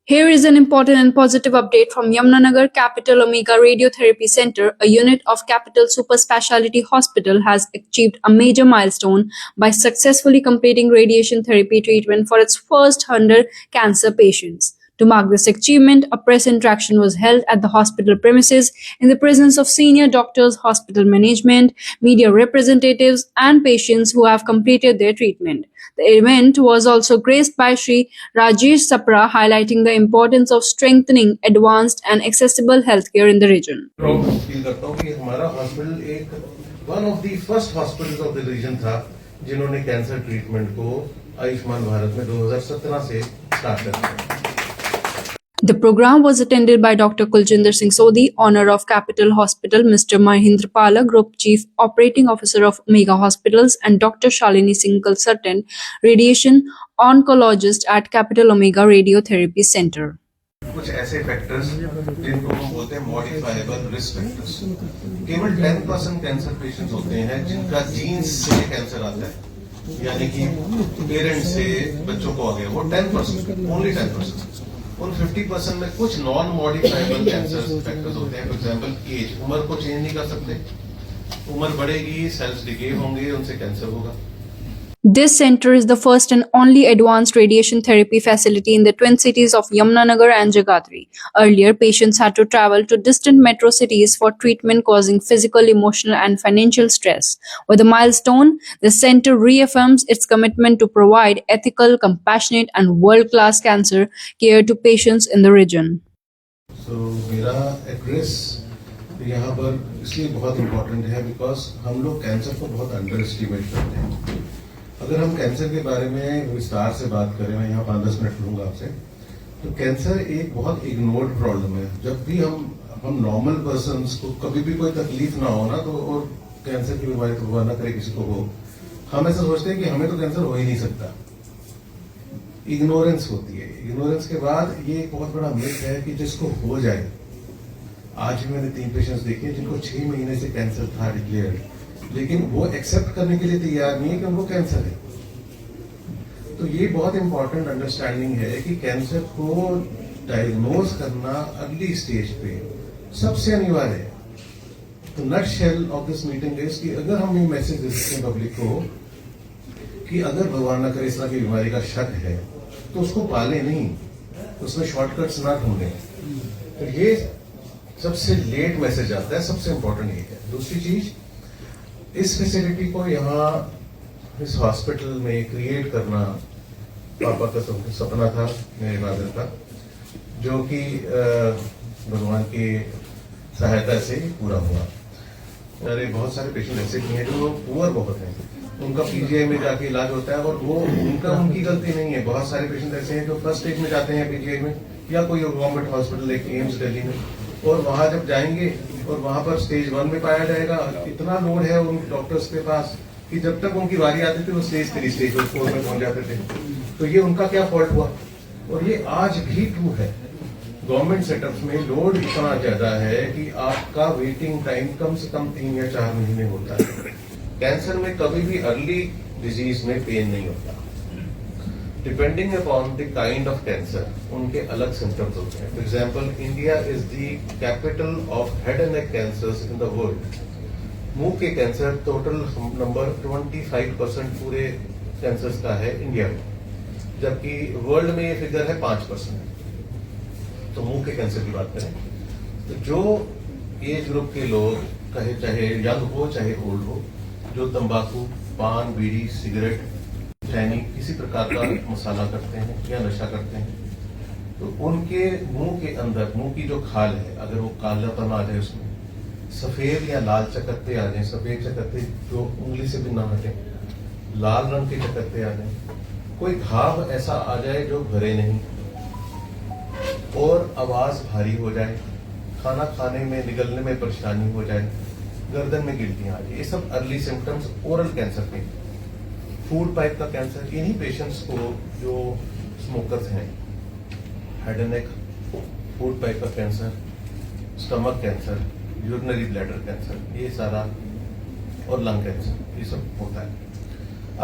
Here is an important and positive update from Yamunanagar Capital Omega Radiotherapy Center. A unit of Capital Super Speciality Hospital has achieved a major milestone by successfully completing radiation therapy treatment for its first 100 cancer patients. To mark this achievement, a press interaction was held at the hospital premises in the presence of senior doctors, hospital management, media representatives, and patients who have completed their treatment. The event was also graced by Sri Rajesh Sapra, highlighting the importance of strengthening advanced and accessible healthcare in the region. Feel करता हूँ कि हमारा hospital एक one of the first hospitals of the region था जिन्होंने cancer treatment को आयुष्मान भारत में 2017 से स्टार्ट कर दिया। The program was attended by Dr. Kuljinder Singh Sodhi, owner of Capital Hospital, Mr. Mahindra Pala, Group Chief Operating Officer of Mega Hospitals, and Dr. Shalini Singh, consultant radiation oncologist at Capital Omega Radiotherapy Center. कुछ ऐसे factors जिनको हम बोलते हैं modifiable risk factors, केवल 10% cancer patients होते हैं जिनका जीन्स से कैंसर आता है, यानी कि पेरेंट्स से बच्चों को आ गया, वो 10%, ओनली 10%। उन 50% में कुछ नॉन मॉडिफाइबल कैंसर फैक्टर्स होते हैं। फॉर एग्जाम्पल एज, उम्र को चेंज नहीं कर सकते, उम्र बढ़ेगी, सेल्स डिके होंगे, उनसे कैंसर होगा। This center is the first and only advanced radiation therapy facility in the twin cities of Yamunanagar and Jagadri. Earlier, patients had to travel to distant metro cities for treatment, causing physical, emotional, and financial stress. With the milestone, the center reaffirms its commitment to provide ethical, compassionate, and world-class cancer care to patients in the region. So, मेरा address यहाँ पर इसलिए बहुत important है because हम लोग cancer को बहुत अंडर एस्टिमेट करते हैं। अगर हम कैंसर के बारे में विस्तार से बात करें, मैं यहाँ 5-10 मिनट लूंगा आपसे, तो कैंसर एक बहुत इग्नोर्ड प्रॉब्लम है। जब भी हम नॉर्मल पर्सन्स को कभी भी कोई तकलीफ ना हो ना, तो और कैंसर की बीमारी तो भगवान ना करे किसी को हो, हम ऐसा सोचते हैं कि हमें तो कैंसर हो ही नहीं सकता। इग्नोरेंस होती है। इग्नोरेंस के बाद ये एक बहुत बड़ा मिथ है कि जिसको हो जाए, आज भी मैंने 3 पेशेंट्स देखे जिनको 6 महीने से कैंसर था डिक्लेयर्ड, लेकिन वो एक्सेप्ट करने के लिए तैयार नहीं है कि उनको कैंसर है। तो ये बहुत इंपॉर्टेंट अंडरस्टैंडिंग है कि कैंसर को डायग्नोज करना अर्ली स्टेज पे सबसे अनिवार्य है। तो nutshell of this meeting is कि अगर हम ये मैसेज दे सकते हैं पब्लिक को कि अगर भगवान ना करे इस तरह की बीमारी का शक है तो उसको पाले नहीं, उसमें शॉर्टकट्स ना ढूंढे। तो ये सबसे लेट मैसेज आता है, सबसे इंपॉर्टेंट ये है। दूसरी चीज, इस फैसिलिटी को यहाँ इस हॉस्पिटल में क्रिएट करना पापा का सपना था, मेरे फादर का, जो कि भगवान की सहायता से पूरा हुआ। अरे बहुत सारे पेशेंट ऐसे भी हैं जो पुअर बहुत हैं, उनका पीजीआई में जाके इलाज होता है और वो उनकी गलती नहीं है। बहुत सारे पेशेंट ऐसे हैं जो फर्स्ट स्टेज में जाते हैं पीजीआई में या कोई गवर्नमेंट हॉस्पिटल एक एम्स दिल्ली में, और वहां जब जाएंगे और वहां पर स्टेज 1 में पाया जाएगा, इतना लोड है उन डॉक्टर्स के पास कि जब तक उनकी बारी आती थी वो स्टेज 3 स्टेज 4 में पहुंच जाते थे। तो ये उनका क्या फॉल्ट हुआ, और ये आज भी ट्रू है। गवर्नमेंट सेटअप्स में लोड इतना ज्यादा है कि आपका वेटिंग टाइम कम से कम 3 या 4 महीने होता है। कैंसर में कभी भी अर्ली डिजीज में पेन नहीं होता। Depending upon the kind of cancer उनके अलग सिम्टम्स होते हैं। For example, India is the capital of head and neck cancers in the world. मुंह के कैंसर टोटल नंबर 25% पूरे कैंसर्स का है इंडिया में, जबकि वर्ल्ड में ये फिगर है 5%। तो मुंह के कैंसर की बात करें तो जो एज ग्रुप के लोग, चाहे यंग हो चाहे ओल्ड हो, जो तंबाकू, पान, बीड़ी, सिगरेट, चैनी, किसी प्रकार का मसाला करते हैं या नशा करते हैं, तो उनके मुंह के अंदर, मुंह की जो खाल है, अगर वो कालापन आ जाए, उसमें सफेद या लाल चकत्ते आ जाए, सफेद चकत्ते जो उंगली से भी ना हटे, लाल रंग के चकत्ते आ जाए, कोई घाव ऐसा आ जाए जो भरे नहीं, और आवाज भारी हो जाए, खाना खाने में निगलने में परेशानी हो जाए, गर्दन में गिल्टियां आ जाए, ये सब अर्ली सिम्टम्स ओरल कैंसर के। फूड पाइप का कैंसर, इन्हीं पेशेंट्स को जो स्मोकर्स हैं, head and neck, food pipe का cancer, stomach cancer, urinary bladder cancer, ये सारा, और लंग कैंसर, ये सब होता है।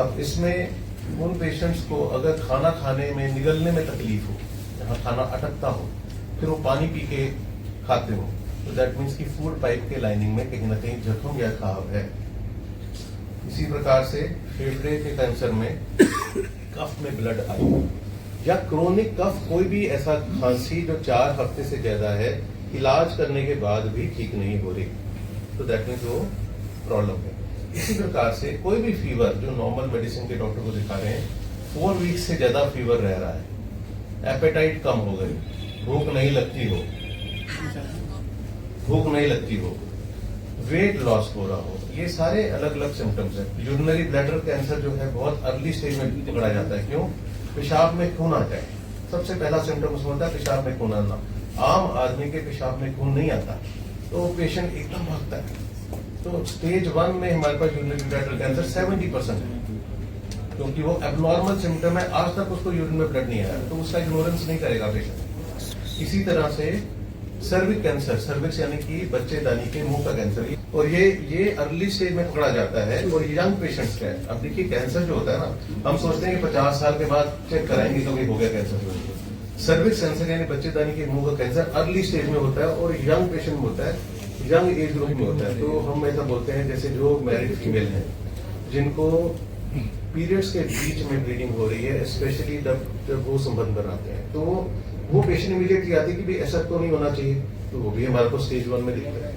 अब इसमें उन पेशेंट्स को अगर खाना खाने में निगलने में तकलीफ हो, जहाँ खाना अटकता हो, फिर वो पानी पी के खाते हो, तो दैट मीन्स कि फूड पाइप के लाइनिंग में कहीं ना कहीं जख्म या घाव है। इसी प्रकार से फेफड़े के कैंसर में कफ में ब्लड आई या क्रोनिक कफ, कोई भी ऐसा खांसी जो 4 हफ्ते से ज्यादा है, इलाज करने के बाद भी ठीक नहीं हो रही, तो दैट मीन्स वो प्रॉब्लम है। इसी प्रकार से कोई भी फीवर जो नॉर्मल मेडिसिन के डॉक्टर को दिखा रहे हैं, 4 वीक से ज्यादा फीवर रह रहा है, एपेटाइट कम हो गई, भूख नहीं लगती हो, वेट लॉस हो रहा हो, ये सारे अलग अलग सिम्टम्स हैं। यूरिनरी ब्लैडर कैंसर जो है बहुत अर्ली स्टेज में पकड़ा जाता है। क्यों? पेशाब में खून आता है, सबसे पहला सिम्टम उसमें होता है पेशाब में खून आना। आम आदमी के पेशाब में खून नहीं आता तो पेशेंट एकदम भागता है। तो स्टेज 1 में हमारे पास यूरिनरी ब्लैडर कैंसर 70% है, क्योंकि वो एबनॉर्मल सिम्टम है, आज तक उसको यूरिन में ब्लड नहीं आया, तो उसका इग्नोरेंस नहीं करेगा पेशेंट। इसी तरह से सर्विक कैंसर, सर्विक्स यानी कि बच्चेदानी के मुंह का कैंसर, और ये अर्ली स्टेज में पकड़ा जाता है और यंग पेशेंट्स का है। अब देखिए कैंसर जो होता है ना, हम सोचते हैं कि 50 साल के बाद चेक कराएंगे तो ये हो गया कैंसर। सर्विक्स कैंसर यानी बच्चेदानी के मुंह का कैंसर अर्ली स्टेज में होता है और यंग पेशेंट में होता है, यंग एज ग्रुप में होता है। तो हम ऐसा बोलते हैं जैसे जो मैरिड फीमेल है जिनको पीरियड्स के बीच में ब्लीडिंग हो रही है, स्पेशली जब वो संबंध बनाते हैं, तो वो पेशेंट इमीडिएटली आती है कि भी ऐसा तो नहीं होना चाहिए, तो वो भी हमारे को स्टेज 1 में दिखता है।